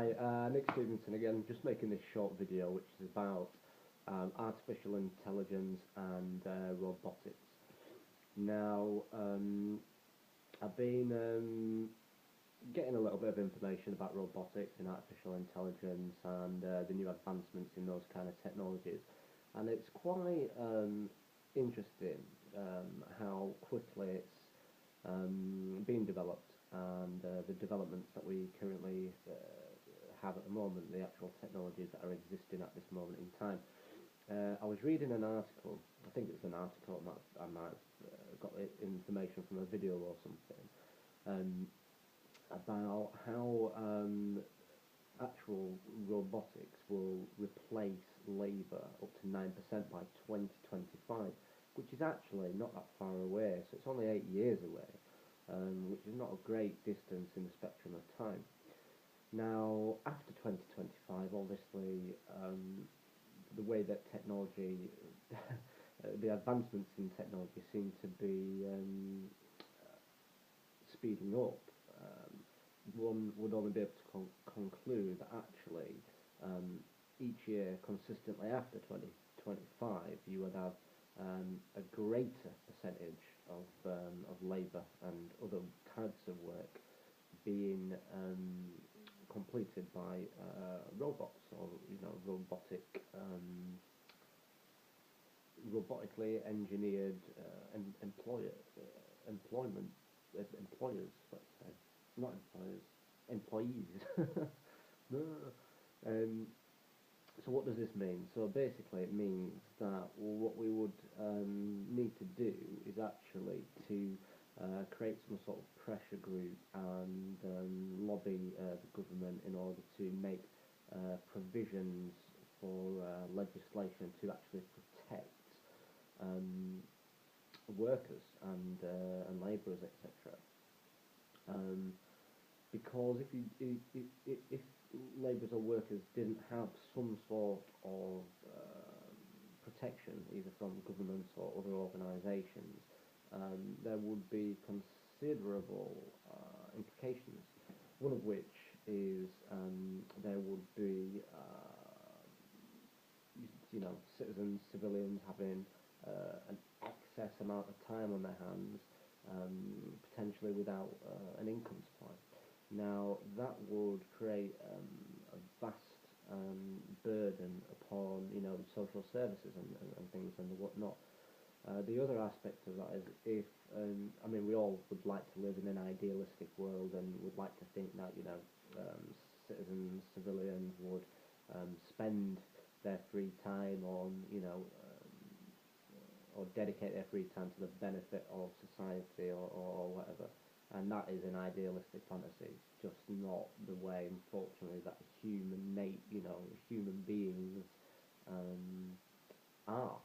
Hi, Nick Stevenson again, just making this short video which is about artificial intelligence and robotics. Now, I've been getting a little bit of information about robotics and artificial intelligence and the new advancements in those kind of technologies, and it's quite interesting how quickly it's being developed, and the developments that we currently have at the moment, the actual technologies that are existing at this moment in time. I was reading an article, I think it's an article, I might have got the information from a video or something, about how actual robotics will replace labour up to 9% by 2025, which is actually not that far away, so it's only 8 years away, which is not a great distance in the spectrum of time. Now, after 2025, obviously, the way that technology, the advancements in technology seem to be speeding up. One would only be able to conclude that actually each year consistently after 2025 you would have a greater percentage of labour and other types of work being completed by robots, or robotically engineered employers, let's say, not employers, employees. So what does this mean? So basically it means that what we would need to do is actually to create some sort of pressure group and lobby the government in order to make provisions for legislation to actually protect workers and labourers, etc. Because if labourers or workers didn't have some sort of protection, either from governments or other organisations, there would be considerable implications. One of which is there would be, citizens, civilians having an excess amount of time on their hands, potentially without an income supply. Now, that would create a vast burden upon, social services and things and whatnot. The other aspect of that is if, we all would like to live in an idealistic world and would like to think that, citizens, civilians would spend their free time on, or dedicate their free time to the benefit of society or whatever. And that is an idealistic fantasy. It's just not the way, unfortunately, that human beings are.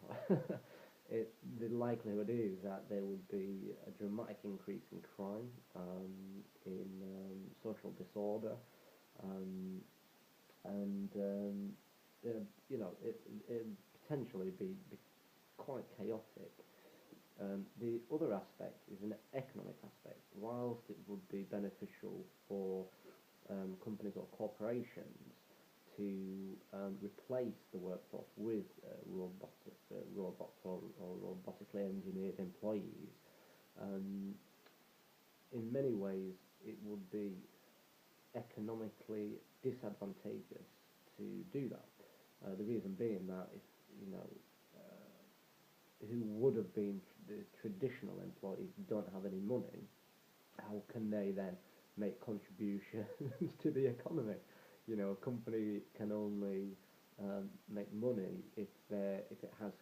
The likelihood is that there would be a dramatic increase in crime, in social disorder, and it potentially be quite chaotic. The other aspect is an economic aspect. Whilst it would be beneficial for companies or corporations to replace the workforce with robots or robotically engineered employees, in many ways it would be economically disadvantageous to do that. The reason being that if who would have been the traditional employees don't have any money, how can they then make contributions to the economy? A company can only make money if it has,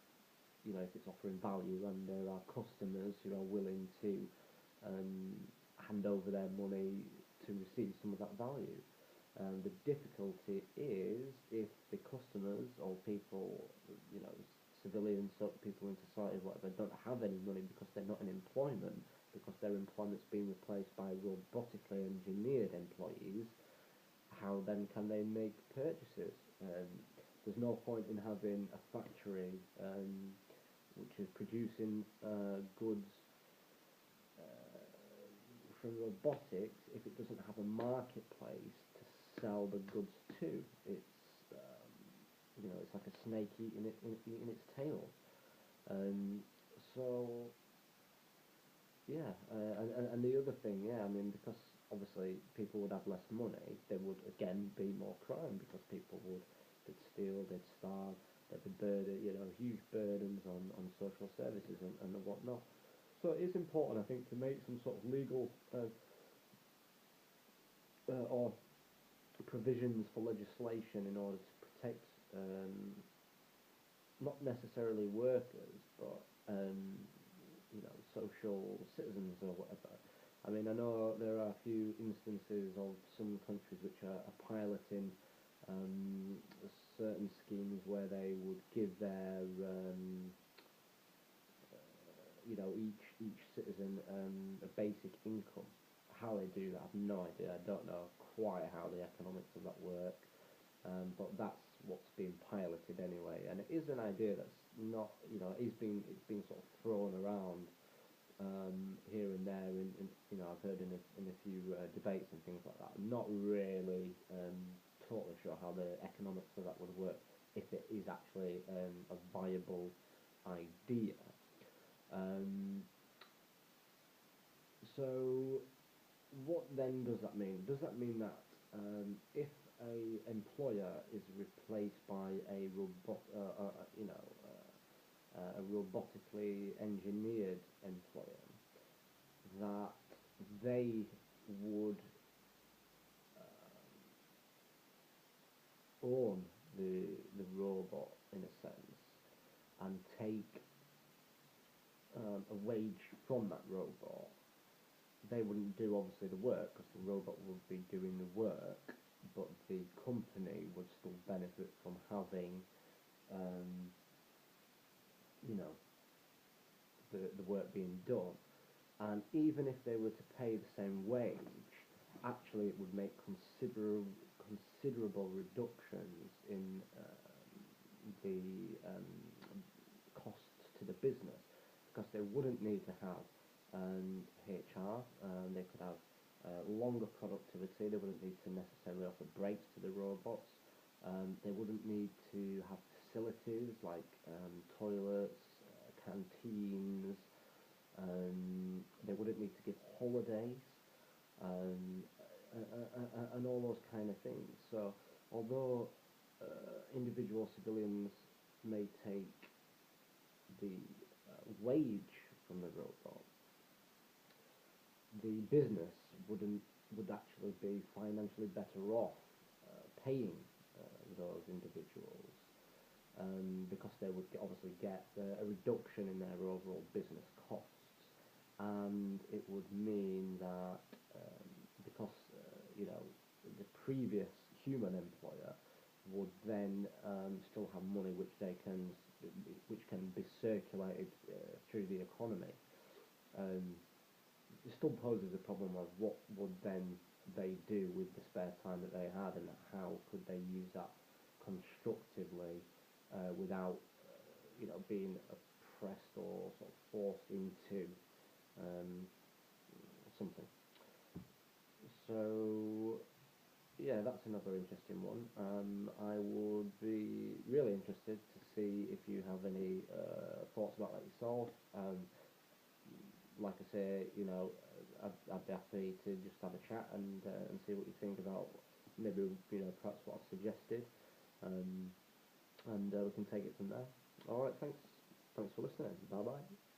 if it's offering value and there are customers who are willing to hand over their money to receive some of that value. The difficulty is if the customers or people, civilians, people in society, whatever, don't have any money because they're not in employment, because their employment's been replaced by robotically engineered employees, how then can they make purchases? There's no point in having a factory which is producing goods from robotics if it doesn't have a marketplace to sell the goods to. It's it's like a snake eating its tail. Um, so yeah, and the other thing, yeah, I mean, because obviously people would have less money, there would again be more crime because people they'd steal, they'd starve, there'd be huge burdens on social services and whatnot. So it is important, I think, to make some sort of legal or provisions for legislation in order to protect not necessarily workers, but social citizens or whatever. I mean, I know there are a few instances of some countries which are piloting certain schemes where they would give their each citizen a basic income. How they do that, I have no idea. I don't know quite how the economics of that work, but that's what's being piloted anyway. And it is an idea that's not, it's being sort of thrown around here and there. I've heard in a few debates and things like that. I'm not really totally sure how the economics of that would work if it is actually a viable idea. Um, so what then does that mean? Does that mean that if a employer is replaced by a robotically engineered employer, that they would own the robot in a sense and take a wage from that robot? They wouldn't do obviously the work because the robot would be doing the work, but the company would still benefit from having, um, you know, the work being done. And even if they were to pay the same wage, actually it would make considerable reductions in the costs to the business because they wouldn't need to have HR. They could have longer productivity. They wouldn't need to necessarily offer breaks to the robots. They wouldn't need to have facilities like toilets, canteens. They wouldn't need to give holidays um, and all those kind of things. So although individual civilians may take the wage from the robot, the business would actually be financially better off paying those individuals because they would obviously get a reduction in their overall business costs, and it would mean that because the previous human employer would then still have money which can be circulated through the economy. Um, it still poses a problem of what would then they do with the spare time that they had, and how could they use that constructively without being oppressed or sort of forced into um, something. So yeah, that's another interesting one. I would be really interested to see if you have any thoughts about that yourself. Like I say, I'd be happy to just have a chat and see what you think about maybe perhaps what I've suggested, um, and we can take it from there. All right, thanks for listening. Bye bye.